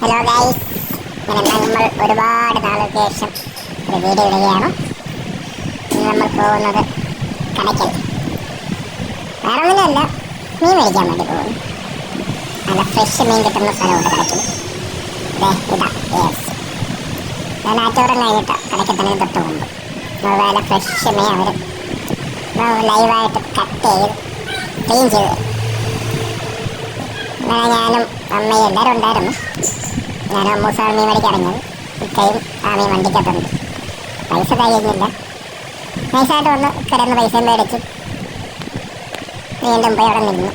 Hello guys, ഇങ്ങനെ നമ്മൾ ഒരുപാട് നാളുകൾക്ക് ശേഷം ഒരു വീഡിയോ ഇടുകയാണ്. ഇന്ന് നമ്മൾ പോകുന്നത് കടയ്ക്കൽ. വേറെ ഒന്നുമില്ല, മീൻ മേടിക്കാൻ വേണ്ടി പോകുന്നു. നല്ല ഫ്രഷ് മീൻ കിട്ടുന്ന സ്ഥലമുണ്ട് കടയ്ക്കൽ. ഇതാ ഞാൻ ആറ്റോരം കഴിഞ്ഞിട്ട് കടയ്ക്ക് തന്നെ തൊട്ട് മുമ്പ് നല്ല ഫ്രഷ് മീൻ അവർ ലൈവായിട്ട് കട്ട് ചെയ്ത് ക്ലീൻ ചെയ്ത്. അങ്ങനെ ഞാനും അമ്മയും എല്ലാവരും ഉണ്ടായിരുന്നു. ഞാൻ അമ്മൂസാണ് മീൻ മേടിക്കാൻ ഇറങ്ങിയത്. ഇക്കയും ആ മീൻ വണ്ടിക്കകത്തുണ്ട്. പൈസ കഴിയുന്നില്ല. നൈസായിട്ട് വന്ന് കിടന്ന് പൈസയും മേടിച്ച് വീണ്ടും പോയി അവിടെ നിന്നു.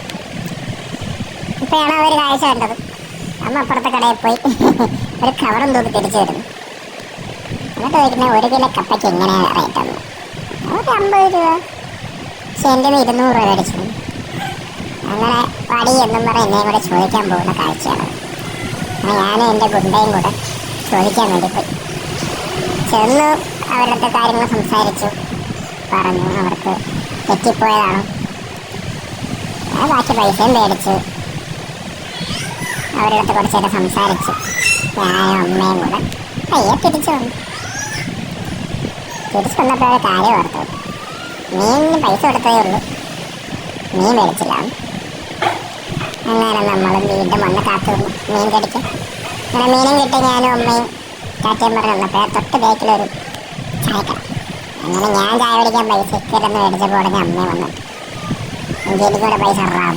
ഇപ്പോഴാണ് അവർ കാഴ്ച കണ്ടത്. അമ്മ അപ്പുറത്തെ കടയിൽ പോയി ഒരു കവറും തൂക്കി തിരിച്ചു വരുന്നു. എന്നിട്ട് ചോദിക്കുന്നത് 1 കിലോ കപ്പയ്ക്ക് എങ്ങനെയാണ് റേറ്റ് വന്നു. നമുക്ക് 50 രൂപ, പക്ഷെ എൻ്റെ 200 രൂപ മേടിച്ചു. അങ്ങനെ പടി എന്നും പറഞ്ഞ് എന്നെയും കൂടെ ചോദിക്കാൻ പോകുന്ന കാഴ്ചയാണ്. ഞാനും എൻ്റെ ഗുണ്ടയും കൂടെ ചോദിക്കാൻ വേണ്ടി പോയി. ചെന്ന് അവരുടെ കാര്യങ്ങൾ സംസാരിച്ചു. പറഞ്ഞു അവർക്ക് തെറ്റിപ്പോയതാണ്. ഞാൻ ബാക്കി പൈസയും മേടിച്ചു. അവരുടെ അടുത്ത് കുറച്ച് നേരം സംസാരിച്ചു. ഞാനും അമ്മയും കൂടെ പയ്യെ തിരിച്ചു വന്നു. തിരിച്ചു വന്നപ്പോൾ കാര്യം ഓർത്തു. മീനിന് പൈസ കൊടുത്തതേ ഉള്ളൂ, മീൻ മേടിച്ചില്ല. അങ്ങനെ നമ്മൾ വീണ്ടും വന്ന് കാത്തു വന്നു മീൻ കടിക്കാൻ. അങ്ങനെ മീനും കിട്ടി. ഞാനും അമ്മയും ചാറ്റയും പറഞ്ഞ് വന്നപ്പോൾ തൊട്ട് ബേക്കിലൊരു ചായക്കട. അങ്ങനെ ഞാൻ ചായ പിടിക്കാൻ പൈസ ഇക്കരെന്ന് മേടിച്ചപ്പോൾ ഉടനെ അമ്മയും വന്നിട്ട് എനിക്കൂടെ പൈസ ഇറാം.